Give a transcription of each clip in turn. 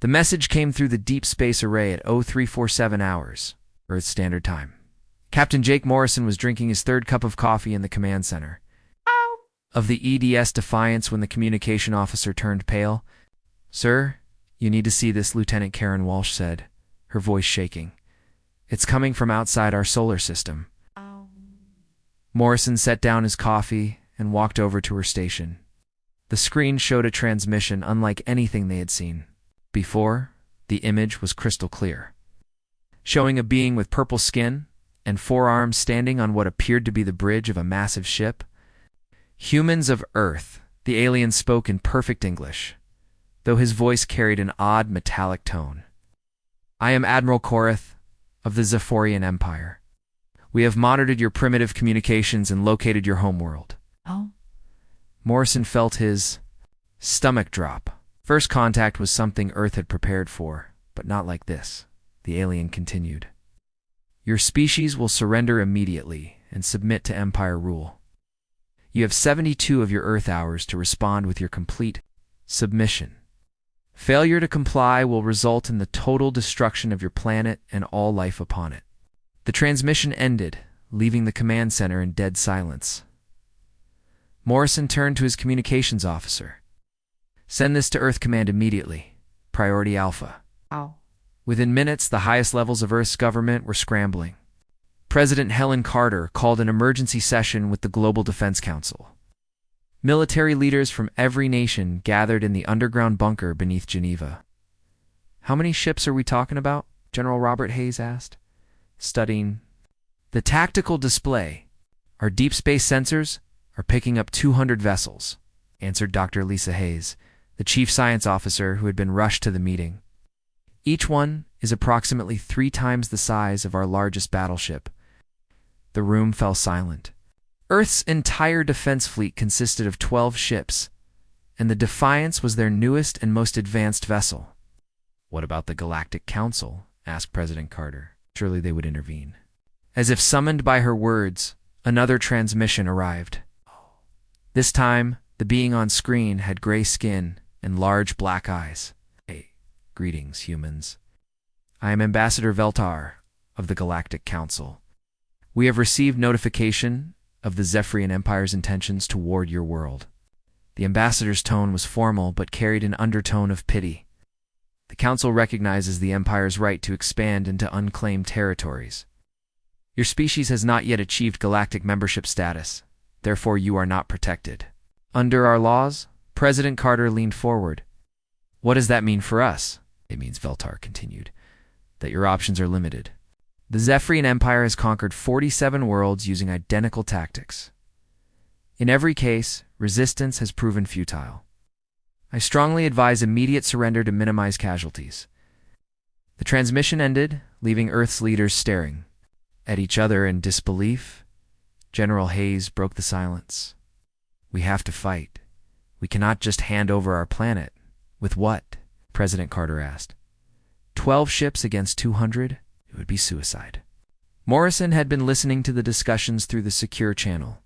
The message came through the deep space array at 0347 hours, Earth Standard Time. Captain Jake Morrison was drinking his third cup of coffee in the command center. Of the EDS Defiance when the communication officer turned pale. "Sir, you need to see this," Lieutenant Karen Walsh said, her voice shaking. "It's coming from outside our solar system." Morrison set down his coffee and walked over to her station. The screen showed a transmission unlike anything they had seen before. The image was crystal clear, showing a being with purple skin and 4 arms standing on what appeared to be the bridge of a massive ship. "Humans of Earth," the alien spoke in perfect English, though his voice carried an odd metallic tone. "I am Admiral Korath of the Zephyrian Empire. We have monitored your primitive communications and located your homeworld." Morrison felt his stomach drop. First contact was something Earth had prepared for, but not like this. The alien continued. "Your species will surrender immediately and submit to Empire rule. You have 72 of your Earth hours to respond with your complete submission. Failure to comply will result in the total destruction of your planet and all life upon it." The transmission ended, leaving the command center in dead silence. Morrison turned to his communications officer. "Send this to Earth Command immediately. Priority Alpha." Within minutes, the highest levels of Earth's government were scrambling. President Helen Carter called an emergency session with the Global Defense Council. Military leaders from every nation gathered in the underground bunker beneath Geneva. "How many ships are we talking about?" General Robert Hayes asked, studying the tactical display. "Our deep space sensors are picking up 200 vessels," answered Dr. Lisa Hayes, the chief science officer who had been rushed to the meeting. "Each one is approximately 3 times the size of our largest battleship." The room fell silent. Earth's entire defense fleet consisted of 12 ships, and the Defiance was their newest and most advanced vessel. "What about the Galactic Council?" asked President Carter. Surely they would intervene. As if summoned by her words, another transmission arrived. This time, the being on screen had gray skin and large black eyes. "Hey, greetings, humans. I am Ambassador Veltar of the Galactic Council. We have received notification of the Zephyrian Empire's intentions toward your world." The ambassador's tone was formal but carried an undertone of pity. "The Council recognizes the Empire's right to expand into unclaimed territories. Your species has not yet achieved galactic membership status, therefore you are not protected. Under our laws," President Carter leaned forward. "What does that mean for us?" "It means," Veltar continued, "that your options are limited. The Zephyrian Empire has conquered 47 worlds using identical tactics. In every case, resistance has proven futile. I strongly advise immediate surrender to minimize casualties." The transmission ended, leaving Earth's leaders staring at each other in disbelief. General Hayes broke the silence. "We have to fight. We cannot just hand over our planet." "With what?" President Carter asked. 12 ships against 200? It would be suicide. Morrison had been listening to the discussions through the secure channel.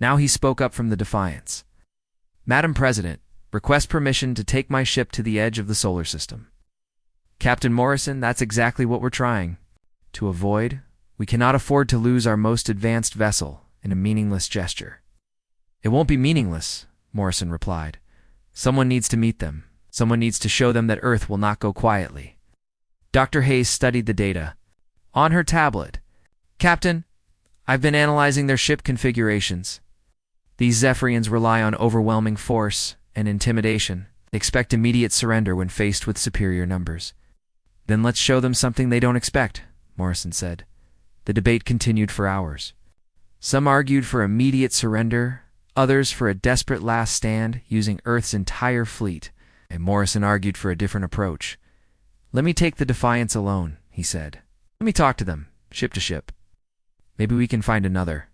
Now he spoke up from the Defiance. "Madam President, request permission to take my ship to the edge of the solar system." "Captain Morrison, that's exactly what we're trying to avoid. We cannot afford to lose our most advanced vessel in a meaningless gesture." "It won't be meaningless," Morrison replied. "Someone needs to meet them. Someone needs to show them that Earth will not go quietly." Dr. Hayes studied the data on her tablet. "Captain, I've been analyzing their ship configurations. These Zephyrians rely on overwhelming force and intimidation. They expect immediate surrender when faced with superior numbers." "Then let's show them something they don't expect," Morrison said. The debate continued for hours. Some argued for immediate surrender, others for a desperate last stand using Earth's entire fleet, and Morrison argued for a different approach. "Let me take the Defiance alone," he said. "Let me talk to them, ship to ship. Maybe we can find another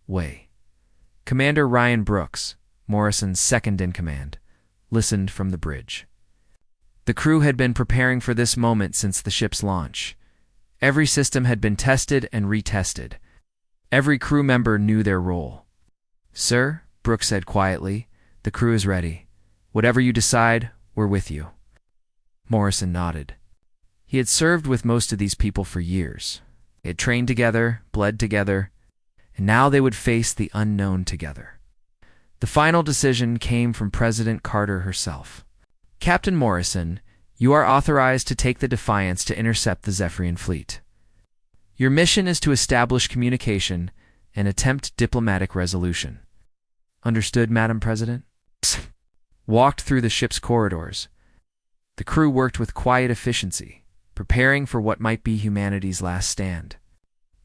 way." Commander Ryan Brooks, Morrison's second-in-command, listened from the bridge. The crew had been preparing for this moment since the ship's launch. Every system had been tested and retested. Every crew member knew their role. "Sir," Brooks said quietly, "the crew is ready. Whatever you decide, we're with you." Morrison nodded. He had served with most of these people for years. They had trained together, bled together, and now they would face the unknown together. The final decision came from President Carter herself. Captain Morrison, you are authorized to take the Defiance to intercept the Zephyrian fleet. Your mission is to establish communication and attempt diplomatic resolution. Understood, Madam President? Walked through the ship's corridors. The crew worked with quiet efficiency, preparing for what might be humanity's last stand.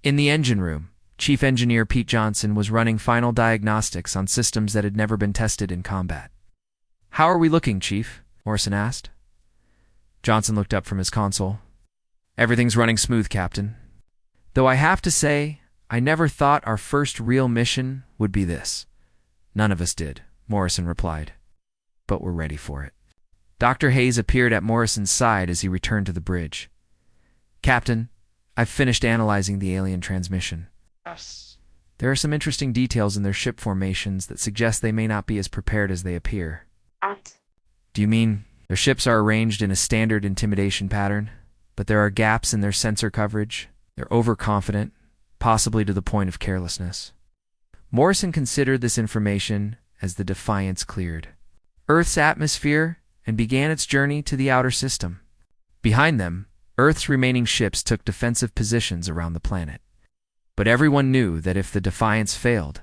In the engine room, Chief Engineer Pete Johnson was running final diagnostics on systems that had never been tested in combat. How are we looking, Chief? Morrison asked. Johnson looked up from his console. Everything's running smooth, Captain. Though I have to say, I never thought our first real mission would be this. None of us did, Morrison replied. But we're ready for it. Dr. Hayes appeared at Morrison's side as he returned to the bridge. Captain, I've finished analyzing the alien transmission. Yes. There are some interesting details in their ship formations that suggest they may not be as prepared as they appear. What? Do you mean their ships are arranged in a standard intimidation pattern, but there are gaps in their sensor coverage? They're overconfident, possibly to the point of carelessness. Morrison considered this information as the Defiance cleared Earth's atmosphere and began its journey to the outer system. Behind them, Earth's remaining ships took defensive positions around the planet. But everyone knew that if the Defiance failed,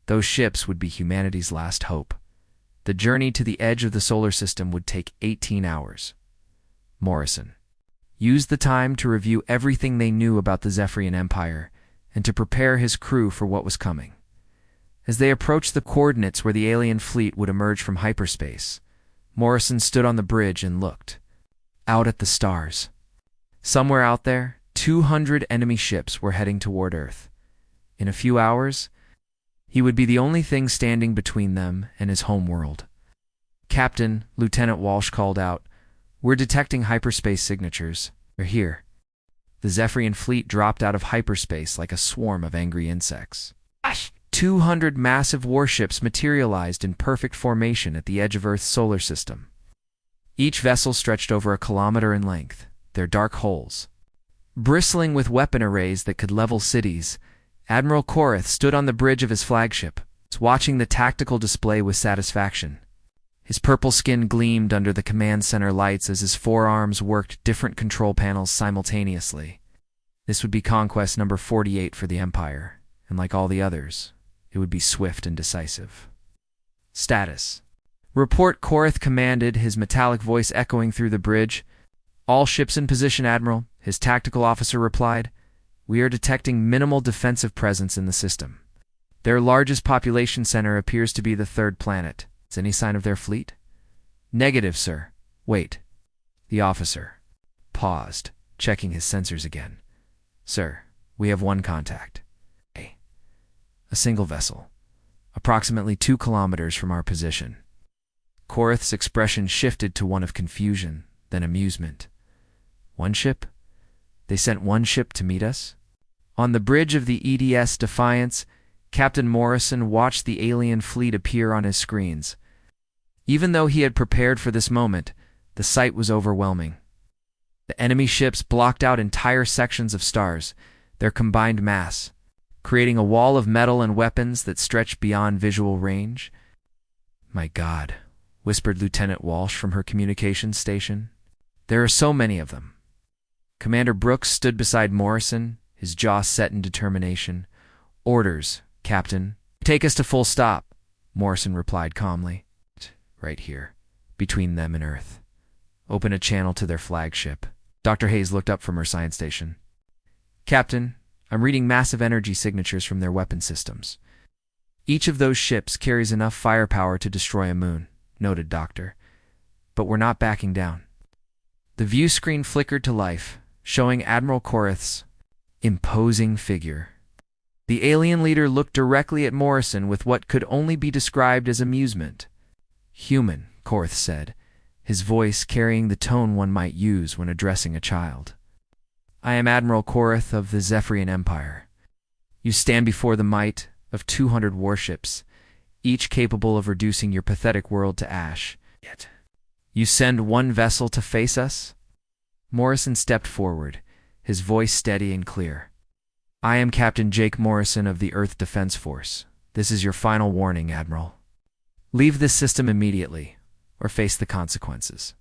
those ships would be humanity's last hope. The journey to the edge of the solar system would take 18 hours. Morrison used the time to review everything they knew about the Zephyrian Empire and to prepare his crew for what was coming. As they approached the coordinates where the alien fleet would emerge from hyperspace, Morrison stood on the bridge and looked out at the stars. Somewhere out there, 200 enemy ships were heading toward Earth. In a few hours, he would be the only thing standing between them and his home world. Captain, Lieutenant Walsh called out, "We're detecting hyperspace signatures. They're here." The Zephyrian fleet dropped out of hyperspace like a swarm of angry insects. 200 massive warships materialized in perfect formation at the edge of Earth's solar system. Each vessel stretched over 1 kilometer in length, their dark hulls bristling with weapon arrays that could level cities. Admiral Korath stood on the bridge of his flagship, watching the tactical display with satisfaction. His purple skin gleamed under the command center lights as his forearms worked different control panels simultaneously. This would be conquest number 48 for the Empire, and like all the others, it would be swift and decisive. Status. Report, Korath commanded, his metallic voice echoing through the bridge. All ships in position, Admiral, his tactical officer replied. We are detecting minimal defensive presence in the system. Their largest population center appears to be the third planet. Is any sign of their fleet? Negative, sir. Wait. The officer paused, checking his sensors again. Sir, we have one contact. A single vessel, approximately 2 kilometers from our position. Korath's expression shifted to one of confusion, then amusement. One ship? They sent one ship to meet us? On the bridge of the EDS Defiance, Captain Morrison watched the alien fleet appear on his screens. Even though he had prepared for this moment, the sight was overwhelming. The enemy ships blocked out entire sections of stars, their combined mass, creating a wall of metal and weapons that stretched beyond visual range. My God, whispered Lieutenant Walsh from her communications station. There are so many of them. Commander Brooks stood beside Morrison, his jaw set in determination. Orders, Captain. Take us to full stop, Morrison replied calmly. Right here, between them and Earth. Open a channel to their flagship. Dr. Hayes looked up from her science station. Captain, I'm reading massive energy signatures from their weapon systems. Each of those ships carries enough firepower to destroy a moon, noted Doctor. But we're not backing down. The view screen flickered to life, showing Admiral Korath's imposing figure. The alien leader looked directly at Morrison with what could only be described as amusement. Human, Korath said, his voice carrying the tone one might use when addressing a child. I am Admiral Korath of the Zephyrian Empire. You stand before the might of 200 warships, each capable of reducing your pathetic world to ash. Yet, You send one vessel to face us? Morrison stepped forward, his voice steady and clear. I am Captain Jake Morrison of the Earth Defense Force. This is your final warning, Admiral. Leave this system immediately, or face the consequences.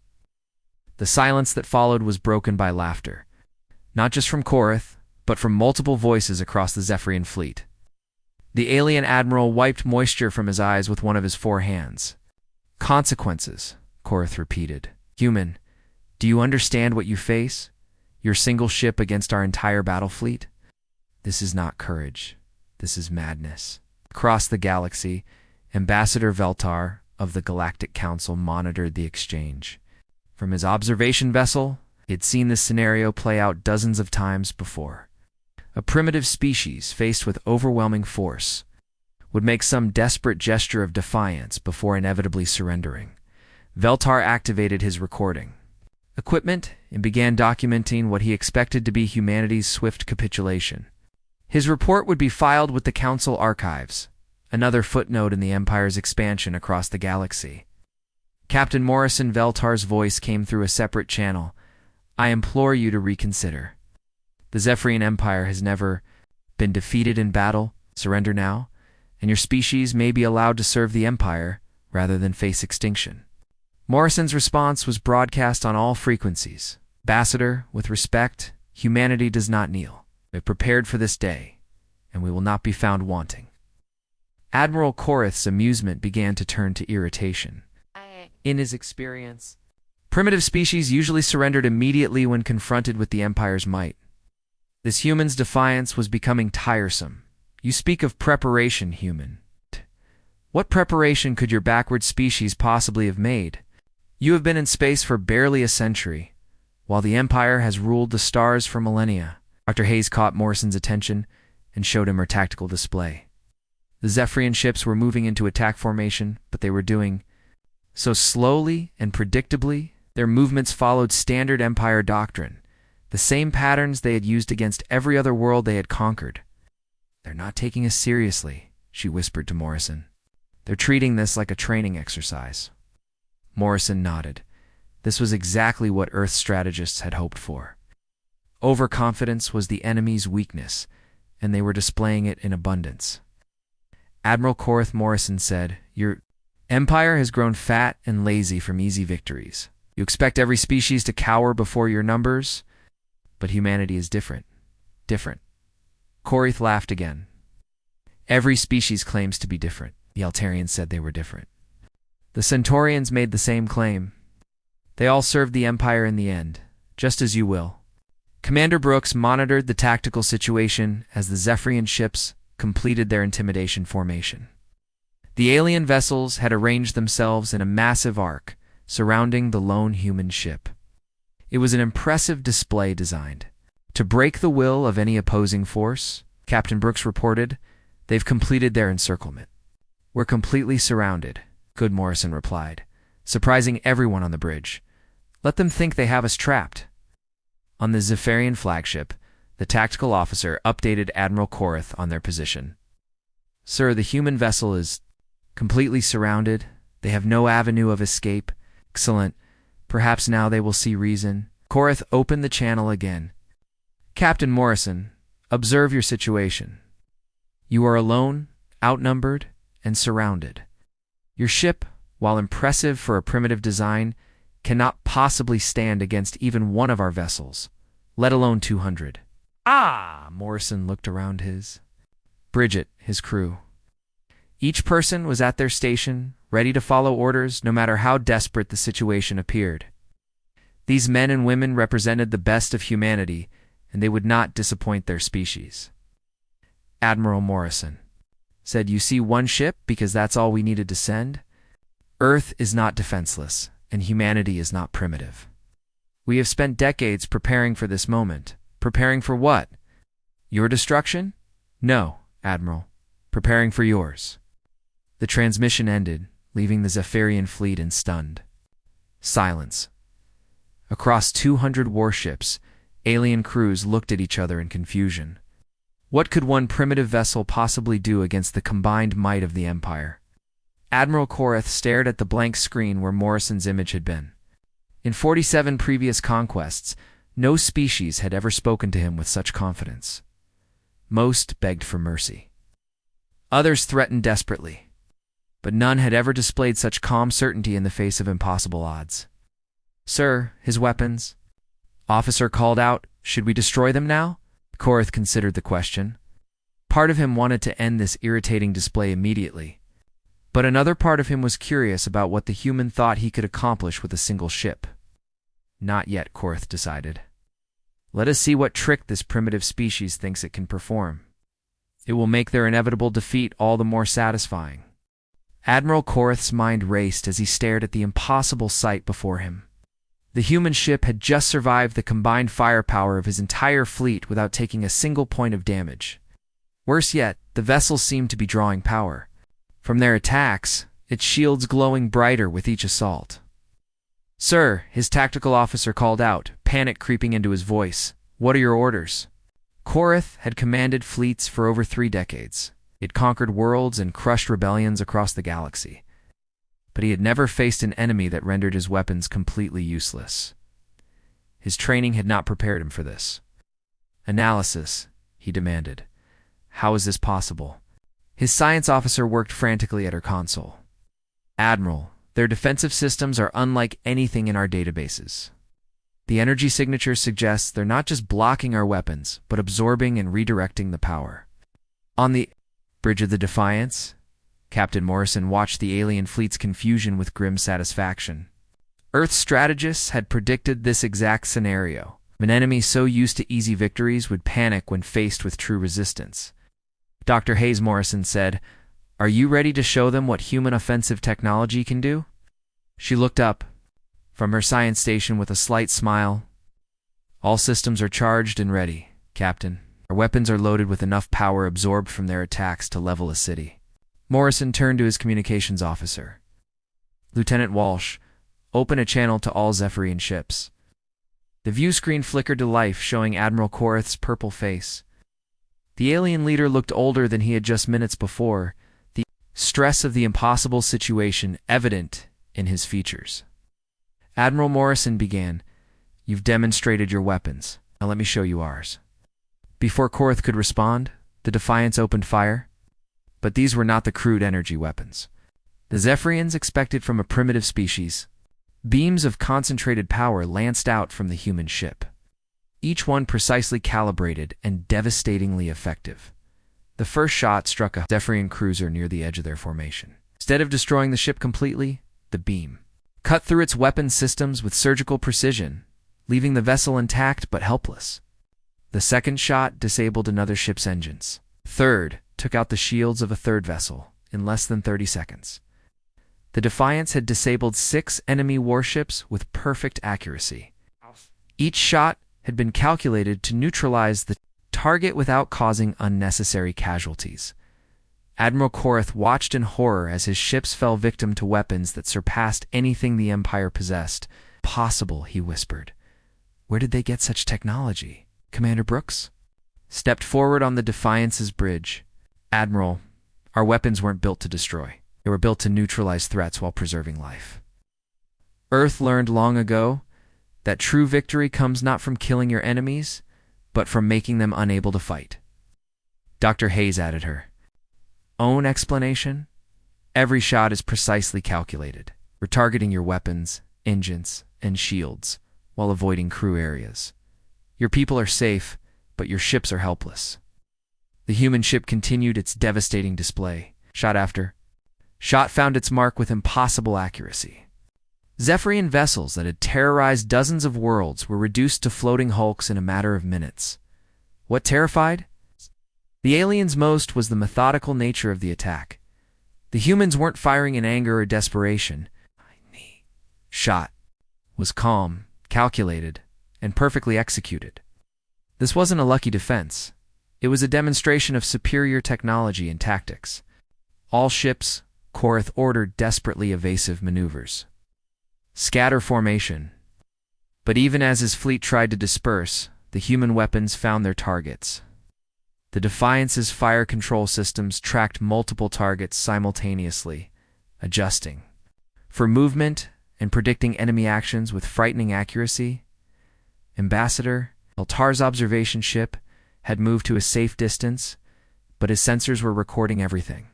The silence that followed was broken by laughter, not just from Korath, but from multiple voices across the Zephyrian fleet. The alien admiral wiped moisture from his eyes with one of his 4 hands. Consequences, Korath repeated. Human, do you understand what you face? Your single ship against our entire battle fleet? This is not courage. This is madness. Across the galaxy, Ambassador Veltar of the Galactic Council monitored the exchange. From his observation vessel, he had seen this scenario play out dozens of times before. A primitive species faced with overwhelming force would make some desperate gesture of defiance before inevitably surrendering. Veltar activated his recording equipment and began documenting what he expected to be humanity's swift capitulation. His report would be filed with the Council archives, another footnote in the Empire's expansion across the galaxy. Captain Morrison Veltar's voice came through a separate channel. I implore you to reconsider. The Zephyrian Empire has never been defeated in battle. Surrender now, and your species may be allowed to serve the Empire rather than face extinction. Morrison's response was broadcast on all frequencies. Ambassador, with respect, humanity does not kneel. We have prepared for this day, and we will not be found wanting. Admiral Korath's amusement began to turn to irritation. In his experience, primitive species usually surrendered immediately when confronted with the Empire's might. This human's defiance was becoming tiresome. You speak of preparation, human. What preparation could your backward species possibly have made? You have been in space for barely a century, while the Empire has ruled the stars for millennia. Dr. Hayes caught Morrison's attention and showed him her tactical display. The Zephyrian ships were moving into attack formation, but they were doing so slowly and predictably. Their movements followed standard Empire doctrine, the same patterns they had used against every other world they had conquered. They're not taking us seriously, she whispered to Morrison. They're treating this like a training exercise. Morrison nodded. This was exactly what Earth strategists had hoped for. Overconfidence was the enemy's weakness, and they were displaying it in abundance. Admiral Korath Morrison said, Your Empire has grown fat and lazy from easy victories. You expect every species to cower before your numbers? But humanity is different. Different. Korath laughed again. Every species claims to be different. The Altarians said they were different. The Centaurians made the same claim. They all served the Empire in the end, just as you will. Commander Brooks monitored the tactical situation as the Zephyrian ships completed their intimidation formation. The alien vessels had arranged themselves in a massive arc surrounding the lone human ship. It was an impressive display designed to break the will of any opposing force. Captain Brooks reported, They've completed their encirclement. We're completely surrounded, Good Morrison replied, surprising everyone on the bridge. Let them think they have us trapped. On the Zephyrian flagship, the tactical officer updated Admiral Korath on their position. Sir, the human vessel is completely surrounded. They have no avenue of escape. Excellent. Perhaps now they will see reason. Korath opened the channel again. Captain Morrison, observe your situation. You are alone, outnumbered, and surrounded. Your ship, while impressive for a primitive design, cannot possibly stand against even one of our vessels, let alone 200. Morrison looked around Bridget, his crew. Each person was at their station, ready to follow orders no matter how desperate the situation appeared. These men and women represented the best of humanity, and they would not disappoint their species. Admiral Morrison said, You see one ship because that's all we needed to send? Earth is not defenseless, and humanity is not primitive. We have spent decades preparing for this moment. Preparing for what? Your destruction? No, Admiral. Preparing for yours. The transmission ended, leaving the Zephyrian fleet in stunned silence. Across 200 warships, alien crews looked at each other in confusion. What could one primitive vessel possibly do against the combined might of the Empire? Admiral Korath stared at the blank screen where Morrison's image had been. In 47 previous conquests, no species had ever spoken to him with such confidence. Most begged for mercy. Others threatened desperately, but none had ever displayed such calm certainty in the face of impossible odds. "Sir, his weapons." Officer called out, "Should we destroy them now?" Korath considered the question. Part of him wanted to end this irritating display immediately, but another part of him was curious about what the human thought he could accomplish with a single ship. Not yet, Korath decided. Let us see what trick this primitive species thinks it can perform. It will make their inevitable defeat all the more satisfying. Admiral Korath's mind raced as he stared at the impossible sight before him. The human ship had just survived the combined firepower of his entire fleet without taking a single point of damage. Worse yet, the vessels seemed to be drawing power. From their attacks, its shields glowing brighter with each assault. "Sir," his tactical officer called out, panic creeping into his voice. "What are your orders?" Korath had commanded fleets for over 3 decades. He had conquered worlds and crushed rebellions across the galaxy. But he had never faced an enemy that rendered his weapons completely useless. His training had not prepared him for this. "Analysis," he demanded. "How is this possible?" His science officer worked frantically at her console. "Admiral, their defensive systems are unlike anything in our databases. The energy signature suggests they're not just blocking our weapons, but absorbing and redirecting the power." On the bridge of the Defiance, Captain Morrison watched the alien fleet's confusion with grim satisfaction. Earth's strategists had predicted this exact scenario. An enemy so used to easy victories would panic when faced with true resistance. Dr. Hayes Morrison said, "Are you ready to show them what human offensive technology can do?" She looked up from her science station with a slight smile. "All systems are charged and ready, Captain. Our weapons are loaded with enough power absorbed from their attacks to level a city." Morrison turned to his communications officer. "Lieutenant Walsh, open a channel to all Zephyrian ships." The view screen flickered to life, showing Admiral Korath's purple face. The alien leader looked older than he had just minutes before, the stress of the impossible situation evident in his features. Admiral Morrison began, "You've demonstrated your weapons. Now let me show you ours." Before Korath could respond, the Defiance opened fire. But these were not the crude energy weapons the Zephyrians expected from a primitive species. Beams of concentrated power lanced out from the human ship, each one precisely calibrated and devastatingly effective. The first shot struck a Zephyrian cruiser near the edge of their formation. Instead of destroying the ship completely, the beam cut through its weapon systems with surgical precision, leaving the vessel intact but helpless. The second shot disabled another ship's engines. Third took out the shields of a third vessel in less than 30 seconds. The Defiance had disabled 6 enemy warships with perfect accuracy. Each shot had been calculated to neutralize the target without causing unnecessary casualties. Admiral Korath watched in horror as his ships fell victim to weapons that surpassed anything the Empire possessed. "Possible," he whispered. "Where did they get such technology?" Commander Brooks stepped forward on the Defiance's bridge. "Admiral, our weapons weren't built to destroy. They were built to neutralize threats while preserving life. Earth learned long ago that true victory comes not from killing your enemies, but from making them unable to fight." Dr. Hayes added her own explanation. "Every shot is precisely calculated. We're targeting your weapons, engines, and shields, while avoiding crew areas. Your people are safe, but your ships are helpless." The human ship continued its devastating display. Shot after shot found its mark with impossible accuracy. Zephyrian vessels that had terrorized dozens of worlds were reduced to floating hulks in a matter of minutes. What terrified the aliens most was the methodical nature of the attack. The humans weren't firing in anger or desperation. Shot was calm, calculated, and perfectly executed. This wasn't a lucky defense. It was a demonstration of superior technology and tactics. All ships, Korath ordered desperately evasive maneuvers. Scatter formation. But even as his fleet tried to disperse, the human weapons found their targets. The Defiance's fire control systems tracked multiple targets simultaneously, adjusting for movement and predicting enemy actions with frightening accuracy. Ambassador Altar's observation ship had moved to a safe distance, but his sensors were recording everything.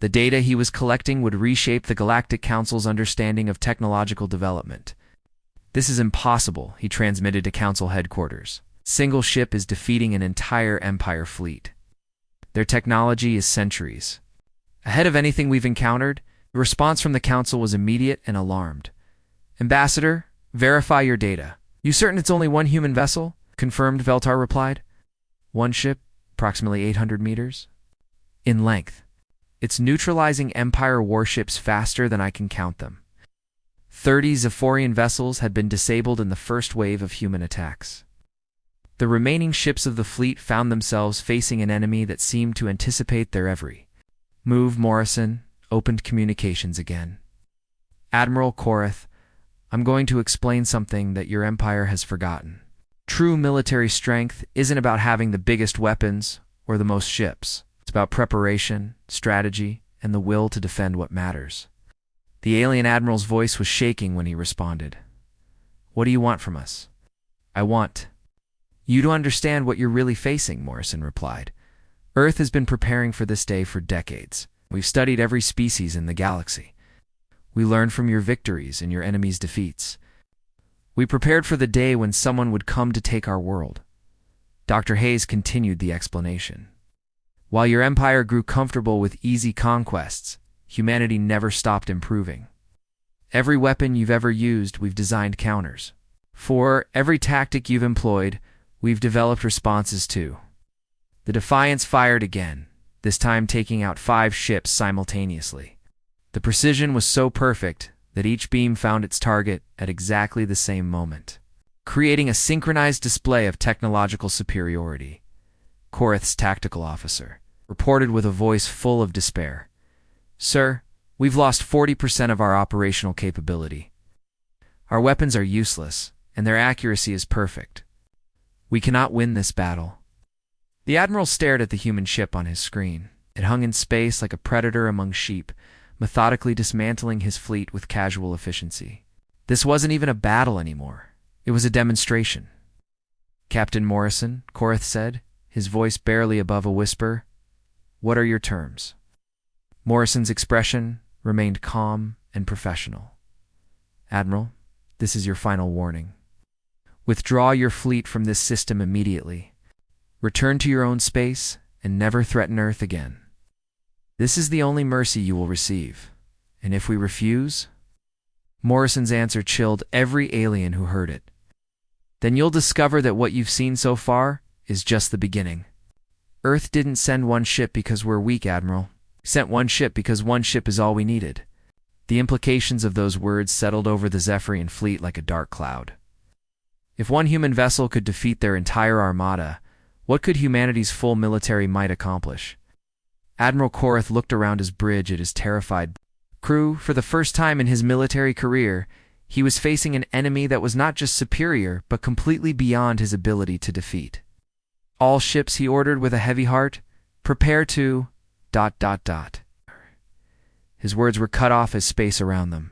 The data he was collecting would reshape the Galactic Council's understanding of technological development. "This is impossible," he transmitted to Council headquarters. "Single ship is defeating an entire Empire fleet. Their technology is centuries ahead of anything we've encountered." The response from the Council was immediate and alarmed. "Ambassador, verify your data." "You certain it's only one human vessel?" "Confirmed," Veltar replied. "One ship, approximately 800 meters in length. It's neutralizing Empire warships faster than I can count them." 30 Zephyrian vessels had been disabled in the first wave of human attacks. The remaining ships of the fleet found themselves facing an enemy that seemed to anticipate their every move. Morrison opened communications again. "Admiral Korath, I'm going to explain something that your Empire has forgotten. True military strength isn't about having the biggest weapons or the most ships. It's about preparation, strategy, and the will to defend what matters." The alien admiral's voice was shaking when he responded. "What do you want from us?" "I want you to understand what you're really facing," Morrison replied. "Earth has been preparing for this day for decades. We've studied every species in the galaxy. We learned from your victories and your enemies' defeats. We prepared for the day when someone would come to take our world." Dr. Hayes continued the explanation. "While your empire grew comfortable with easy conquests, humanity never stopped improving. Every weapon you've ever used, we've designed counters. For every tactic you've employed, we've developed responses to." The Defiance fired again, this time taking out 5 ships simultaneously. The precision was so perfect that each beam found its target at exactly the same moment, creating a synchronized display of technological superiority. Korath's tactical officer reported with a voice full of despair. "Sir, we've lost 40% of our operational capability. Our weapons are useless, and their accuracy is perfect. We cannot win this battle." The Admiral stared at the human ship on his screen. It hung in space like a predator among sheep, methodically dismantling his fleet with casual efficiency. This wasn't even a battle anymore. It was a demonstration. "Captain Morrison," Korath said, his voice barely above a whisper, "what are your terms?" Morrison's expression remained calm and professional. "Admiral, this is your final warning. Withdraw your fleet from this system immediately. Return to your own space and never threaten Earth again. This is the only mercy you will receive. And if we refuse..." Morrison's answer chilled every alien who heard it. "Then you'll discover that what you've seen so far is just the beginning. Earth didn't send one ship because we're weak, Admiral. We sent one ship because one ship is all we needed." The implications of those words settled over the Zephyrian fleet like a dark cloud. If one human vessel could defeat their entire armada, what could humanity's full military might accomplish? Admiral Korath looked around his bridge at his terrified crew. For the first time in his military career, he was facing an enemy that was not just superior, but completely beyond his ability to defeat. "All ships," he ordered with a heavy heart, "prepare to... .. His words were cut off as space around them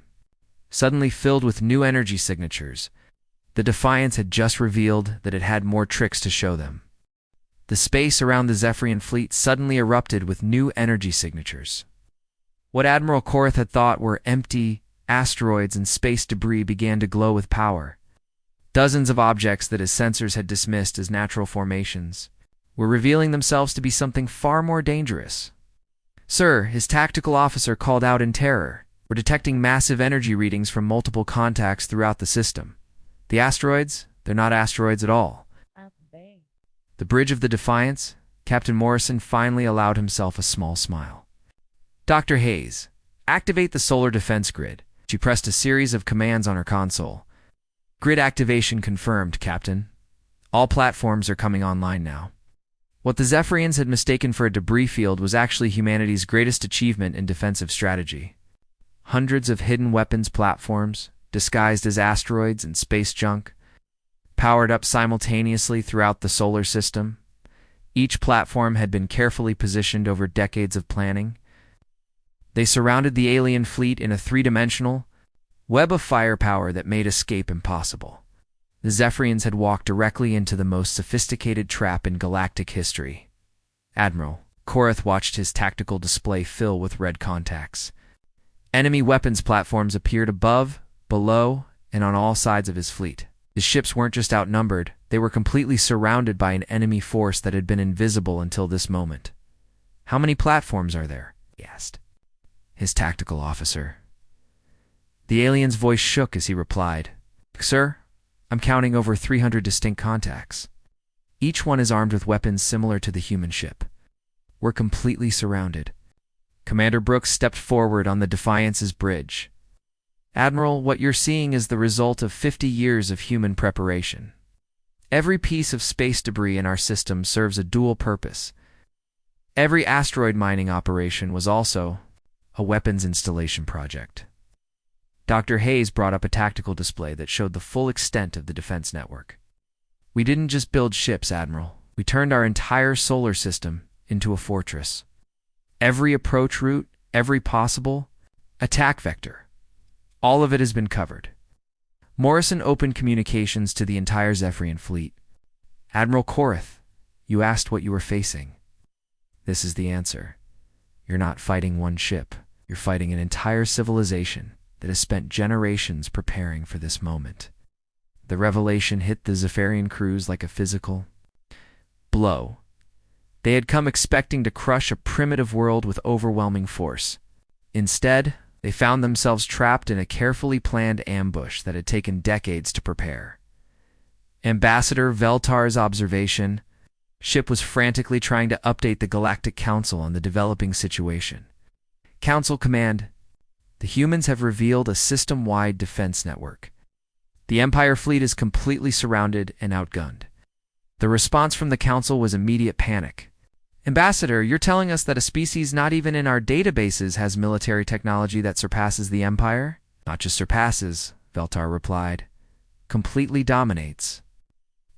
suddenly filled with new energy signatures. The Defiance had just revealed that it had more tricks to show them. The space around the Zephyrian fleet suddenly erupted with new energy signatures. What Admiral Korath had thought were empty asteroids and space debris began to glow with power. Dozens of objects that his sensors had dismissed as natural formations were revealing themselves to be something far more dangerous. "Sir," his tactical officer called out in terror, "we're detecting massive energy readings from multiple contacts throughout the system. The asteroids, they're not asteroids at all." The bridge of the Defiance, Captain Morrison finally allowed himself a small smile. "Dr. Hayes, activate the solar defense grid." She pressed a series of commands on her console. "Grid activation confirmed, Captain. All platforms are coming online now." What the Zephyrians had mistaken for a debris field was actually humanity's greatest achievement in defensive strategy. Hundreds of hidden weapons platforms, disguised as asteroids and space junk, powered up simultaneously throughout the solar system. Each platform had been carefully positioned over decades of planning. They surrounded the alien fleet in a 3-dimensional, web of firepower that made escape impossible. The Zephyrians had walked directly into the most sophisticated trap in galactic history. Admiral Korath watched his tactical display fill with red contacts. Enemy weapons platforms appeared above, below, and on all sides of his fleet. His ships weren't just outnumbered, they were completely surrounded by an enemy force that had been invisible until this moment. "How many platforms are there?" he asked his tactical officer. The alien's voice shook as he replied, "Sir, I'm counting over 300 distinct contacts. Each one is armed with weapons similar to the human ship. We're completely surrounded." Commander Brooks stepped forward on the Defiance's bridge. "Admiral, what you're seeing is the result of 50 years of human preparation. Every piece of space debris in our system serves a dual purpose. Every asteroid mining operation was also a weapons installation project." Dr. Hayes brought up a tactical display that showed the full extent of the defense network. "We didn't just build ships, Admiral. We turned our entire solar system into a fortress. Every approach route, every possible attack vector, all of it has been covered." Morrison opened communications to the entire Zephyrian fleet. "Admiral Korath, you asked what you were facing. This is the answer. You're not fighting one ship. You're fighting an entire civilization that has spent generations preparing for this moment." The revelation hit the Zephyrian crews like a physical blow. They had come expecting to crush a primitive world with overwhelming force. Instead, they found themselves trapped in a carefully planned ambush that had taken decades to prepare. Ambassador Veltar's observation ship was frantically trying to update the Galactic Council on the developing situation. "Council Command, the humans have revealed a system-wide defense network. The Empire fleet is completely surrounded and outgunned." The response from the Council was immediate panic. "Ambassador, you're telling us that a species not even in our databases has military technology that surpasses the Empire?" "Not just surpasses," Veltar replied. "Completely dominates.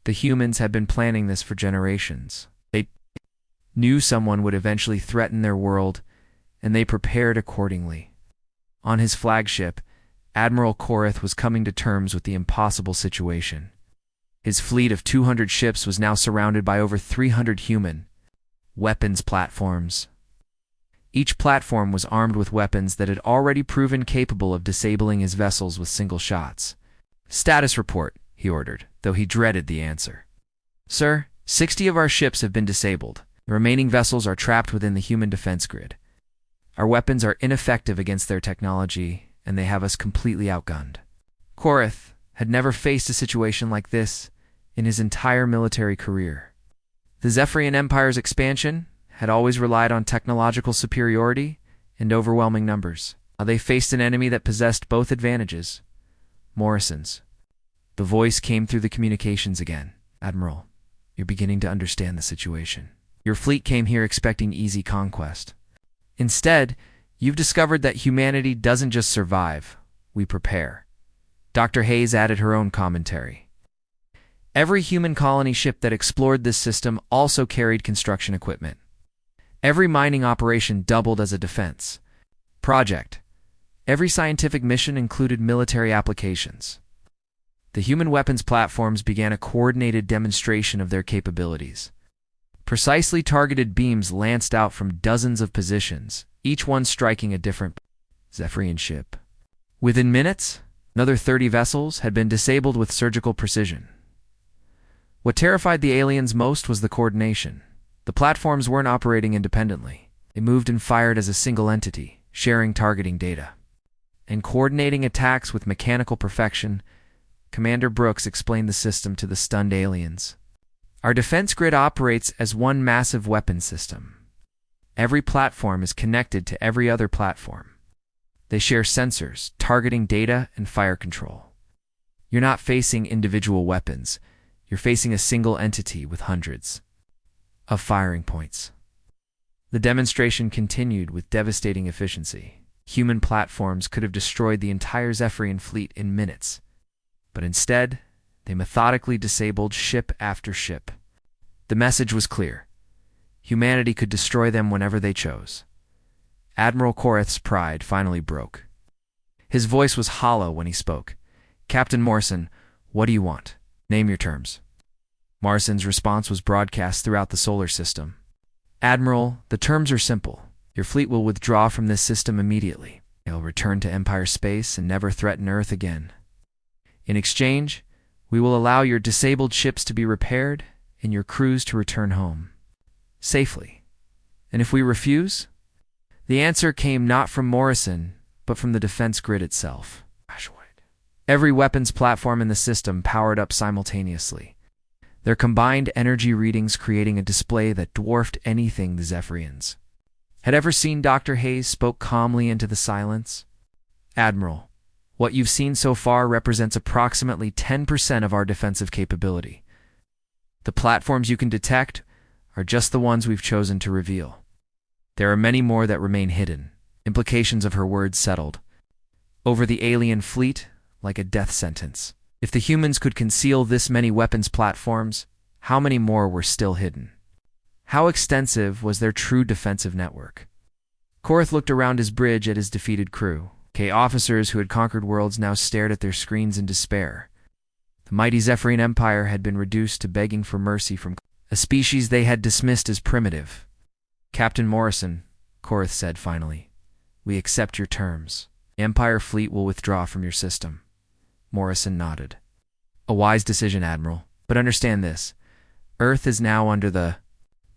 The humans had been planning this for generations. They knew someone would eventually threaten their world, and they prepared accordingly." On his flagship, Admiral Korath was coming to terms with the impossible situation. His fleet of 200 ships was now surrounded by over 300 human weapons platforms. Each platform was armed with weapons that had already proven capable of disabling his vessels with single shots. "Status report," he ordered, though he dreaded the answer. "Sir, 60 of our ships have been disabled. The remaining vessels are trapped within the human defense grid. Our weapons are ineffective against their technology, and they have us completely outgunned." Korath had never faced a situation like this in his entire military career. The Zephyrian Empire's expansion had always relied on technological superiority and overwhelming numbers. Now they faced an enemy that possessed both advantages. Morrison's. The voice came through the communications again. "Admiral, you're beginning to understand the situation. Your fleet came here expecting easy conquest. Instead, you've discovered that humanity doesn't just survive, we prepare." Dr. Hayes added her own commentary. "Every human colony ship that explored this system also carried construction equipment. Every mining operation doubled as a defense project. Every scientific mission included military applications. The human weapons platforms began a coordinated demonstration of their capabilities. Precisely targeted beams lanced out from dozens of positions, each one striking a different Zephyrian ship. Within minutes, another 30 vessels had been disabled with surgical precision. What terrified the aliens most was the coordination. The platforms weren't operating independently. They moved and fired as a single entity, sharing targeting data and coordinating attacks with mechanical perfection. Commander Brooks explained the system to the stunned aliens. "Our defense grid operates as one massive weapon system. Every platform is connected to every other platform. They share sensors, targeting data, and fire control. You're not facing individual weapons. You're facing a single entity with hundreds of firing points." The demonstration continued with devastating efficiency. Human platforms could have destroyed the entire Zephyrian fleet in minutes, but instead, they methodically disabled ship after ship. The message was clear. Humanity could destroy them whenever they chose. Admiral Korath's pride finally broke. His voice was hollow when he spoke. "Captain Morrison, what do you want? Name your terms." Morrison's response was broadcast throughout the solar system. "Admiral, the terms are simple. Your fleet will withdraw from this system immediately. It'll return to Empire space and never threaten Earth again. In exchange, we will allow your disabled ships to be repaired and your crews to return home safely. And if we refuse?" The answer came not from Morrison, but from the defense grid itself. Every weapons platform in the system powered up simultaneously, their combined energy readings creating a display that dwarfed anything the Zephyrians had ever seen. Dr. Hayes spoke calmly into the silence. "Admiral, what you've seen so far represents approximately 10% of our defensive capability. The platforms you can detect are just the ones we've chosen to reveal. There are many more that remain hidden." Implications of her words settled over the alien fleet like a death sentence. If the humans could conceal this many weapons platforms, how many more were still hidden? How extensive was their true defensive network? Korath looked around his bridge at his defeated crew. Officers who had conquered worlds now stared at their screens in despair. The mighty Zephyrian Empire had been reduced to begging for mercy from a species they had dismissed as primitive. "Captain Morrison," Korath said finally, "we accept your terms. The Empire fleet will withdraw from your system." Morrison nodded. "A wise decision, Admiral. But understand this. Earth is now under the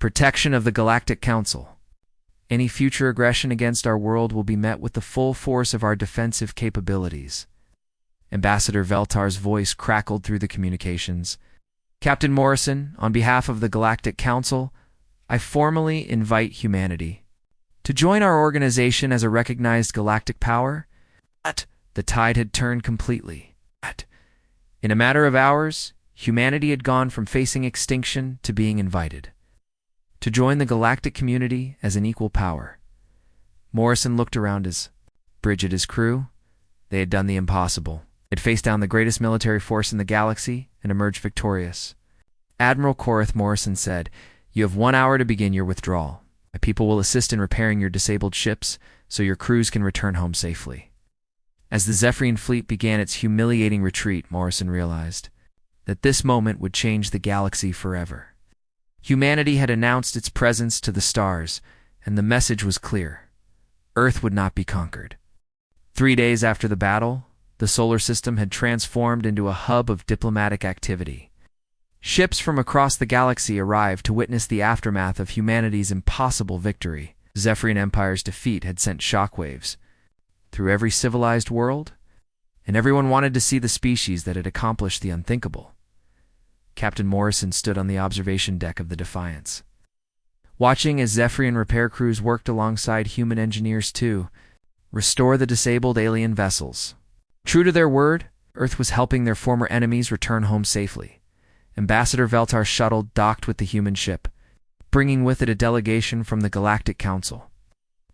protection of the Galactic Council. Any future aggression against our world will be met with the full force of our defensive capabilities." Ambassador Veltar's voice crackled through the communications. "Captain Morrison, on behalf of the Galactic Council, I formally invite humanity to join our organization as a recognized galactic power." But the tide had turned completely. In a matter of hours, humanity had gone from facing extinction to being invited to join the galactic community as an equal power. Morrison looked around his bridge at his crew. They had done the impossible. They'd faced down the greatest military force in the galaxy and emerged victorious. "Admiral Korath," Morrison said, "you have 1 hour to begin your withdrawal. My people will assist in repairing your disabled ships so your crews can return home safely." As the Zephyrian fleet began its humiliating retreat, Morrison realized that this moment would change the galaxy forever. Humanity had announced its presence to the stars, and the message was clear. Earth would not be conquered. 3 days after the battle, the solar system had transformed into a hub of diplomatic activity. Ships from across the galaxy arrived to witness the aftermath of humanity's impossible victory. The Zephyrian Empire's defeat had sent shockwaves through every civilized world, and everyone wanted to see the species that had accomplished the unthinkable. Captain Morrison stood on the observation deck of the Defiance, watching as Zephyrian repair crews worked alongside human engineers to restore the disabled alien vessels. True to their word, Earth was helping their former enemies return home safely. Ambassador Veltar's shuttle docked with the human ship, bringing with it a delegation from the Galactic Council.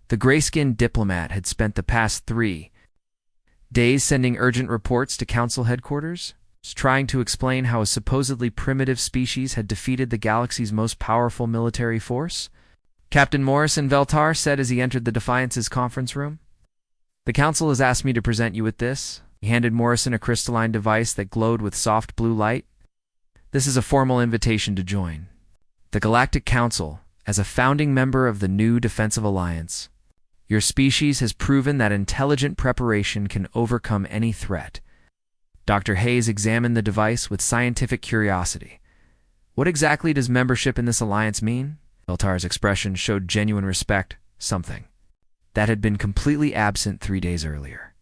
The gray-skinned diplomat had spent the past 3 days sending urgent reports to Council headquarters, trying to explain how a supposedly primitive species had defeated the galaxy's most powerful military force. "Captain Morrison," Veltar said as he entered the Defiance's conference room, "the Council has asked me to present you with this." He handed Morrison a crystalline device that glowed with soft blue light. "This is a formal invitation to join the Galactic Council as a founding member of the new Defensive Alliance. Your species has proven that intelligent preparation can overcome any threat." Dr. Hayes examined the device with scientific curiosity. "What exactly does membership in this alliance mean?" Veltar's expression showed genuine respect, something that had been completely absent 3 days earlier.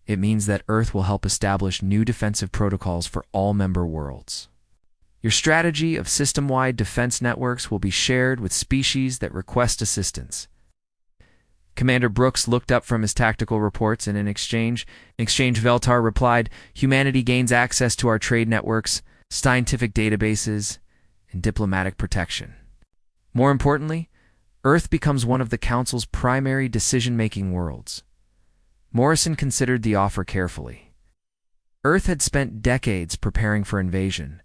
"It means that Earth will help establish new defensive protocols for all member worlds. Your strategy of system-wide defense networks will be shared with species that request assistance." Commander Brooks looked up from his tactical reports, and in exchange, Veltar replied, "Humanity gains access to our trade networks, scientific databases, and diplomatic protection. More importantly, Earth becomes one of the Council's primary decision-making worlds." Morrison considered the offer carefully. Earth had spent decades preparing for invasion,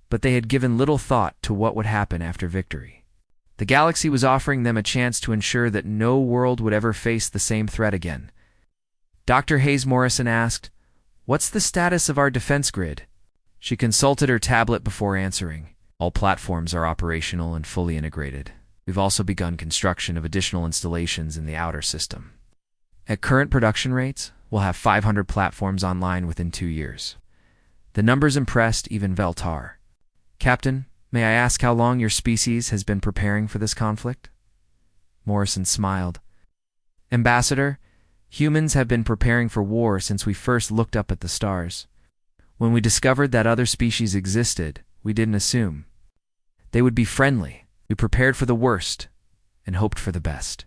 but they had given little thought to what would happen after victory. The galaxy was offering them a chance to ensure that no world would ever face the same threat again. Dr. Hayes Morrison asked, "What's the status of our defense grid?" She consulted her tablet before answering. "All platforms are operational and fully integrated. We've also begun construction of additional installations in the outer system. At current production rates, we'll have 500 platforms online within 2 years." The numbers impressed even Veltar. "Captain, may I ask how long your species has been preparing for this conflict?" Morrison smiled. "Ambassador, humans have been preparing for war since we first looked up at the stars. When we discovered that other species existed, we didn't assume they would be friendly. We prepared for the worst and hoped for the best."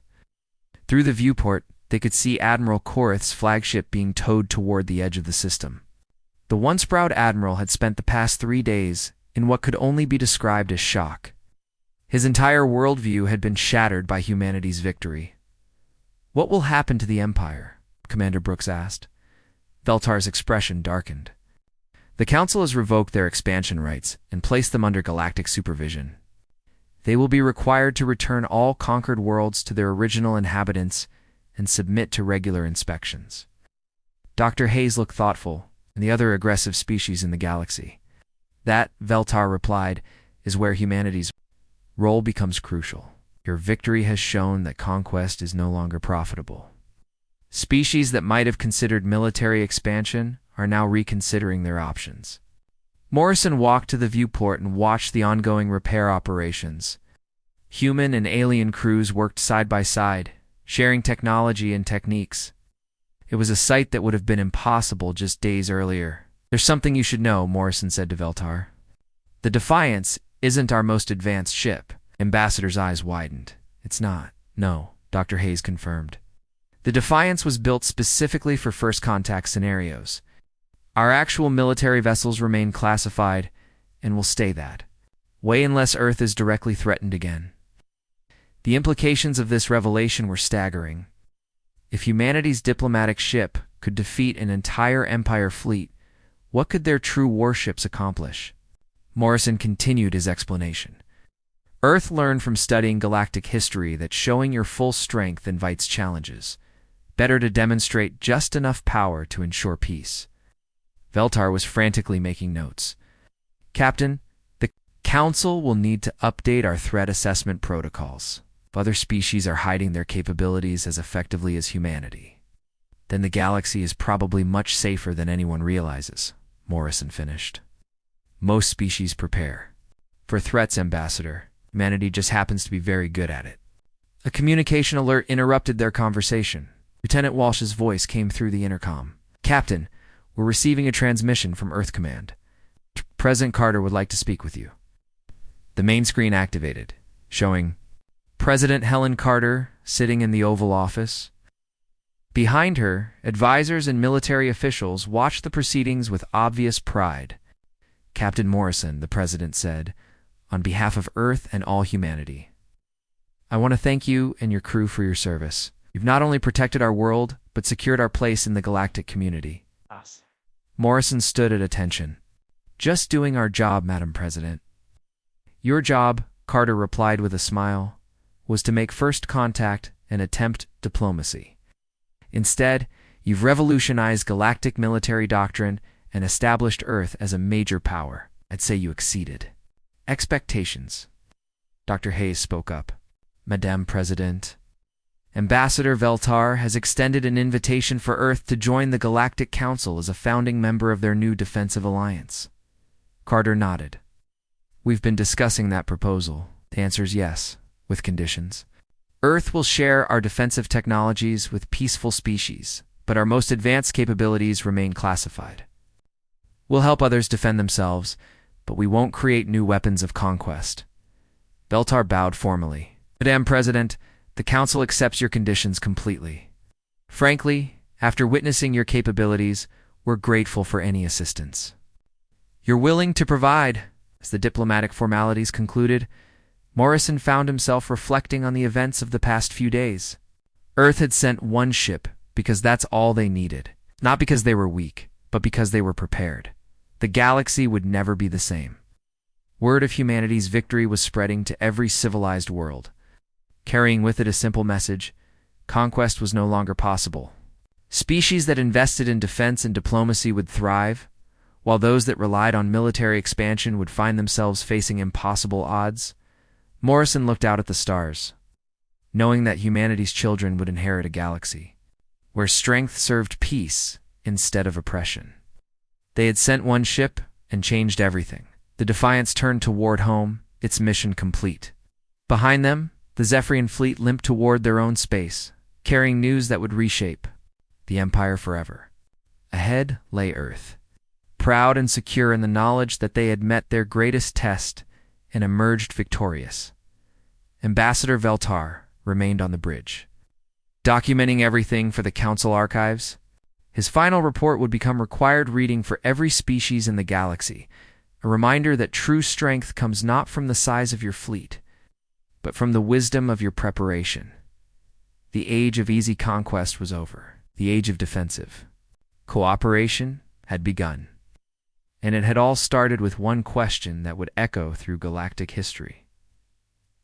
Through the viewport, they could see Admiral Korath's flagship being towed toward the edge of the system. The once proud admiral had spent the past 3 days in what could only be described as shock. His entire worldview had been shattered by humanity's victory. "What will happen to the Empire?" Commander Brooks asked. Veltar's expression darkened. "The Council has revoked their expansion rights and placed them under galactic supervision. They will be required to return all conquered worlds to their original inhabitants and submit to regular inspections." Dr. Hayes looked thoughtful, and the other aggressive species in the galaxy. "That," Veltar replied, "is where humanity's role becomes crucial. Your victory has shown that conquest is no longer profitable. Species that might have considered military expansion are now reconsidering their options." Morrison walked to the viewport and watched the ongoing repair operations. Human and alien crews worked side by side, sharing technology and techniques. It was a sight that would have been impossible just days earlier. "There's something you should know," Morrison said to Veltar. "The Defiance isn't our most advanced ship." Ambassador's eyes widened. "It's not." "No," Dr. Hayes confirmed. "The Defiance was built specifically for first contact scenarios. Our actual military vessels remain classified and will stay that way unless Earth is directly threatened again." The implications of this revelation were staggering. If humanity's diplomatic ship could defeat an entire Empire fleet, what could their true warships accomplish? Morrison continued his explanation. "Earth learned from studying galactic history that showing your full strength invites challenges. Better to demonstrate just enough power to ensure peace." Veltar was frantically making notes. "Captain, the Council will need to update our threat assessment protocols. If other species are hiding their capabilities as effectively as humanity, then the galaxy is probably much safer than anyone realizes," Morrison finished. "Most species prepare for threats, Ambassador. Humanity just happens to be very good at it." A communication alert interrupted their conversation. Lieutenant Walsh's voice came through the intercom. "Captain, we're receiving a transmission from Earth Command. President Carter would like to speak with you." The main screen activated, showing President Helen Carter sitting in the Oval Office. Behind her, advisors and military officials watched the proceedings with obvious pride. "Captain Morrison," the president said, "on behalf of Earth and all humanity, I want to thank you and your crew for your service. You've not only protected our world, but secured our place in the galactic community." Morrison stood at attention. "Just doing our job, Madam President." "Your job," Carter replied with a smile, "was to make first contact and attempt diplomacy. Instead, you've revolutionized galactic military doctrine and established Earth as a major power. I'd say you exceeded expectations." Dr. Hayes spoke up. "Madame President, Ambassador Veltar has extended an invitation for Earth to join the Galactic Council as a founding member of their new defensive alliance." Carter nodded. "We've been discussing that proposal. The answer is yes, with conditions. Earth will share our defensive technologies with peaceful species, but our most advanced capabilities remain classified. We'll help others defend themselves, but we won't create new weapons of conquest." Veltar bowed formally. "Madame President, the Council accepts your conditions completely. Frankly, after witnessing your capabilities, we're grateful for any assistance you're willing to provide." As the diplomatic formalities concluded, Morrison found himself reflecting on the events of the past few days. Earth had sent one ship because that's all they needed. Not because they were weak, but because they were prepared. The galaxy would never be the same. Word of humanity's victory was spreading to every civilized world, carrying with it a simple message: conquest was no longer possible. Species that invested in defense and diplomacy would thrive, while those that relied on military expansion would find themselves facing impossible odds. Morrison looked out at the stars, knowing that humanity's children would inherit a galaxy where strength served peace instead of oppression. They had sent one ship and changed everything. The Defiance turned toward home, its mission complete. Behind them, the Zephyrian fleet limped toward their own space, carrying news that would reshape the Empire forever. Ahead lay Earth, proud and secure in the knowledge that they had met their greatest test and emerged victorious. Ambassador Veltar remained on the bridge, documenting everything for the Council archives. His final report would become required reading for every species in the galaxy, a reminder that true strength comes not from the size of your fleet, but from the wisdom of your preparation. The age of easy conquest was over. The age of defensive cooperation had begun. And it had all started with one question that would echo through galactic history.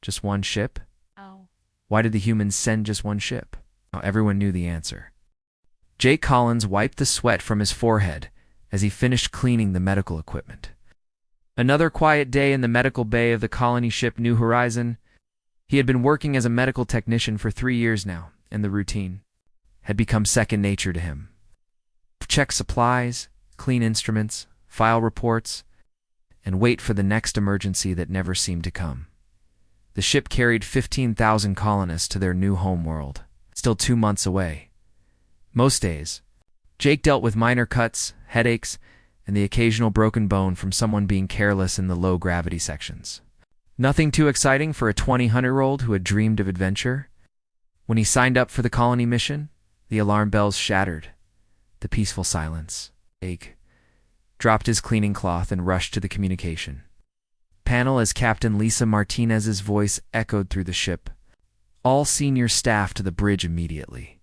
Just one ship? Oh. Why did the humans send just one ship? Now, everyone knew the answer. Jake Collins wiped the sweat from his forehead as he finished cleaning the medical equipment. Another quiet day in the medical bay of the colony ship New Horizon. He had been working as a medical technician for 3 years now, and the routine had become second nature to him. Check supplies, clean instruments, file reports, and wait for the next emergency that never seemed to come. The ship carried 15,000 colonists to their new homeworld, still 2 months away. Most days, Jake dealt with minor cuts, headaches, and the occasional broken bone from someone being careless in the low-gravity sections. Nothing too exciting for a 20-year-old who had dreamed of adventure. When he signed up for the colony mission, the alarm bells shattered the peaceful silence. Jake dropped his cleaning cloth and rushed to the communication panel as Captain Lisa Martinez's voice echoed through the ship. All senior staff to the bridge immediately.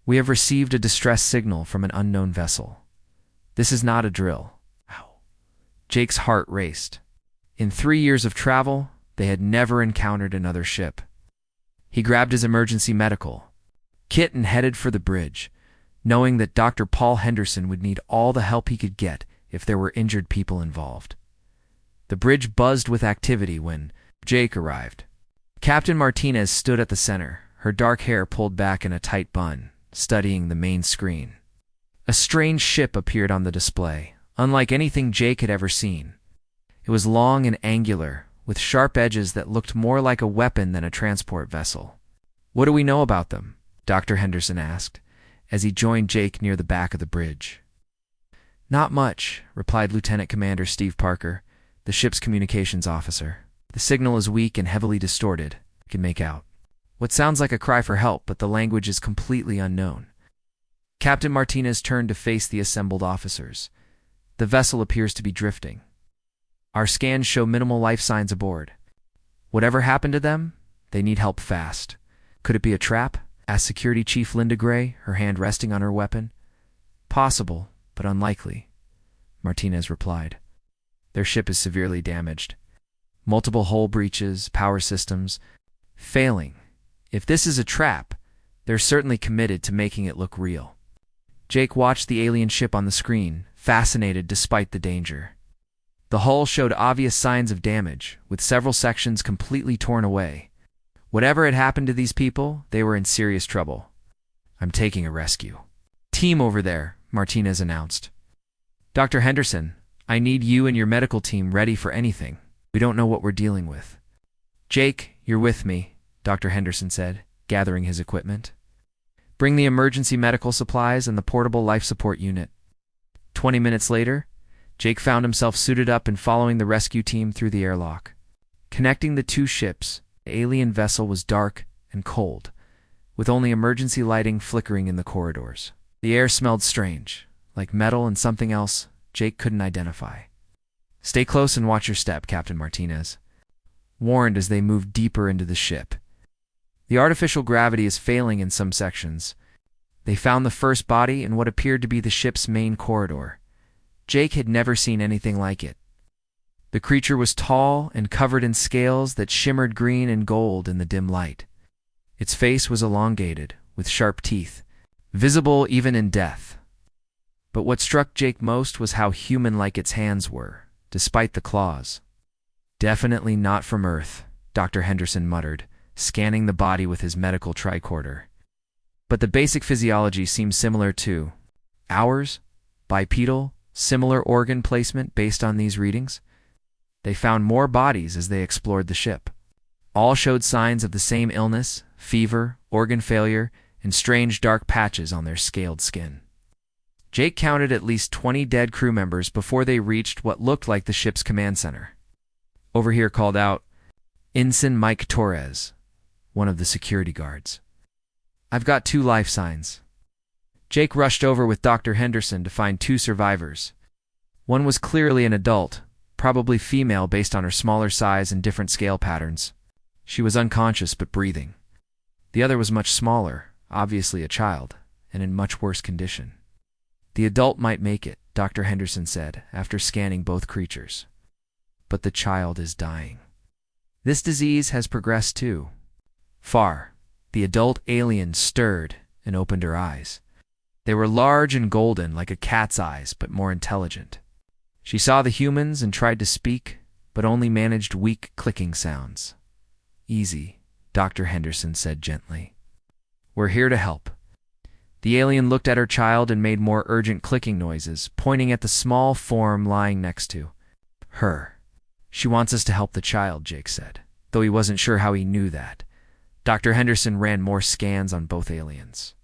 We have received a distress signal from an unknown vessel. This is not a drill. Ow. Jake's heart raced. In 3 years of travel, they had never encountered another ship. He grabbed his emergency medical kit and headed for the bridge, knowing that Dr. Paul Henderson would need all the help he could get if there were injured people involved. The bridge buzzed with activity when Jake arrived. Captain Martinez stood at the center, her dark hair pulled back in a tight bun, studying the main screen. A strange ship appeared on the display, unlike anything Jake had ever seen. It was long and angular, with sharp edges that looked more like a weapon than a transport vessel. "What do we know about them?" Dr. Henderson asked, as he joined Jake near the back of the bridge. "Not much," replied Lieutenant Commander Steve Parker, the ship's communications officer. "The signal is weak and heavily distorted. I can make out what sounds like a cry for help, but the language is completely unknown." Captain Martinez turned to face the assembled officers. "The vessel appears to be drifting. Our scans show minimal life signs aboard. Whatever happened to them, they need help fast." "Could it be a trap?" asked Security Chief Linda Gray, her hand resting on her weapon. "Possible, but unlikely," Martinez replied. "Their ship is severely damaged. Multiple hull breaches, power systems failing. If this is a trap, they're certainly committed to making it look real." Jake watched the alien ship on the screen, fascinated despite the danger. The hull showed obvious signs of damage, with several sections completely torn away. Whatever had happened to these people, they were in serious trouble. "I'm taking a rescue team over there," Martinez announced. "Dr. Henderson, I need you and your medical team ready for anything. We don't know what we're dealing with." "Jake, you're with me," Dr. Henderson said, gathering his equipment. "Bring the emergency medical supplies and the portable life support unit." 20 minutes later, Jake found himself suited up and following the rescue team through the airlock. Connecting the two ships, the alien vessel was dark and cold, with only emergency lighting flickering in the corridors. The air smelled strange, like metal and something else Jake couldn't identify. "Stay close and watch your step," Captain Martinez warned as they moved deeper into the ship. "The artificial gravity is failing in some sections." They found the first body in what appeared to be the ship's main corridor. Jake had never seen anything like it. The creature was tall and covered in scales that shimmered green and gold in the dim light. Its face was elongated, with sharp teeth, visible even in death. But what struck Jake most was how human-like its hands were, despite the claws. "Definitely not from Earth," Dr. Henderson muttered, scanning the body with his medical tricorder. But the basic physiology seemed similar too. Ours? Bipedal? Similar organ placement based on these readings? They found more bodies as they explored the ship. All showed signs of the same illness, fever, organ failure, and strange dark patches on their scaled skin. Jake counted at least 20 dead crew members before they reached what looked like the ship's command center. Over here called out, "Ensign Mike Torres," one of the security guards. "I've got 2 life signs." Jake rushed over with Dr. Henderson to find 2 survivors. One was clearly an adult, probably female based on her smaller size and different scale patterns. She was unconscious but breathing. The other was much smaller, obviously a child, and in much worse condition. "The adult might make it," Dr. Henderson said, after scanning both creatures. "But the child is dying. This disease has progressed too." Far, the adult alien stirred and opened her eyes. They were large and golden like a cat's eyes, but more intelligent. She saw the humans and tried to speak, but only managed weak clicking sounds. "Easy," Dr. Henderson said gently. "We're here to help." The alien looked at her child and made more urgent clicking noises, pointing at the small form lying next to her. "She wants us to help the child," Jake said, though he wasn't sure how he knew that. Dr. Henderson ran more scans on both aliens.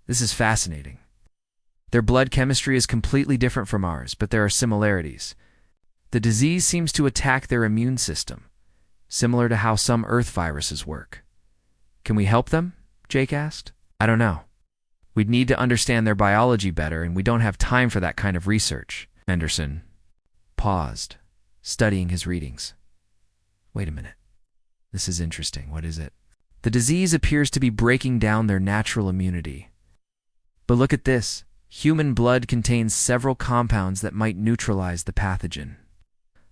"This is fascinating. Their blood chemistry is completely different from ours, but there are similarities. The disease seems to attack their immune system, similar to how some Earth viruses work." "Can we help them?" Jake asked. "I don't know. We'd need to understand their biology better, and we don't have time for that kind of research." Henderson paused, studying his readings. "Wait a minute. This is interesting. What is it?" "The disease appears to be breaking down their natural immunity. But look at this. Human blood contains several compounds that might neutralize the pathogen.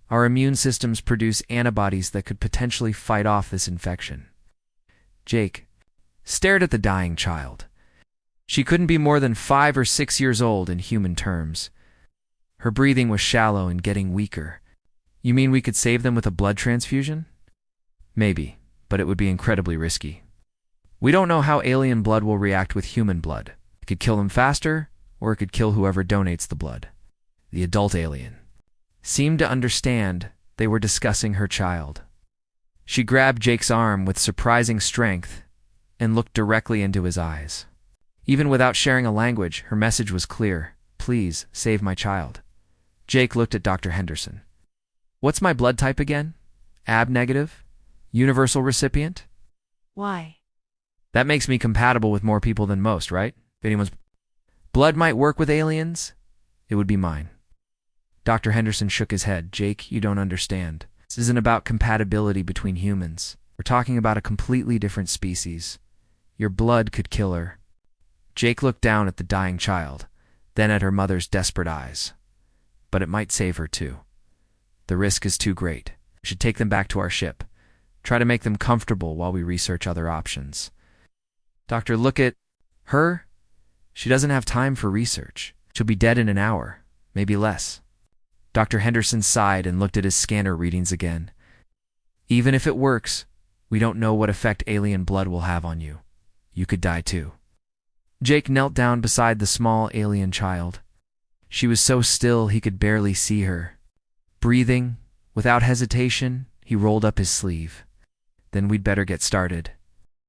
Our immune systems produce antibodies that could potentially fight off this infection." Jake stared at the dying child. She couldn't be more than 5 or 6 years old in human terms. Her breathing was shallow and getting weaker. "You mean we could save them with a blood transfusion?" "Maybe, but it would be incredibly risky. We don't know how alien blood will react with human blood. It could kill them faster, or it could kill whoever donates the blood." The adult alien seemed to understand they were discussing her child. She grabbed Jake's arm with surprising strength and looked directly into his eyes. Even without sharing a language, her message was clear. "Please, save my child." Jake looked at Dr. Henderson. "What's my blood type again? AB negative? Universal recipient?" Why? "That makes me compatible with more people than most, right? If anyone's blood might work with aliens, it would be mine." Dr. Henderson shook his head. "Jake, you don't understand. This isn't about compatibility between humans. We're talking about a completely different species. Your blood could kill her." Jake looked down at the dying child, then at her mother's desperate eyes. "But it might save her too. The risk is too great. We should take them back to our ship. Try to make them comfortable while we research other options." "Doctor, look at her. She doesn't have time for research. She'll be dead in an hour, maybe less." Dr. Henderson sighed and looked at his scanner readings again. "Even if it works, we don't know what effect alien blood will have on you. You could die too." Jake knelt down beside the small alien child. She was so still he could barely see her. Breathing, without hesitation, he rolled up his sleeve. "Then we'd better get started."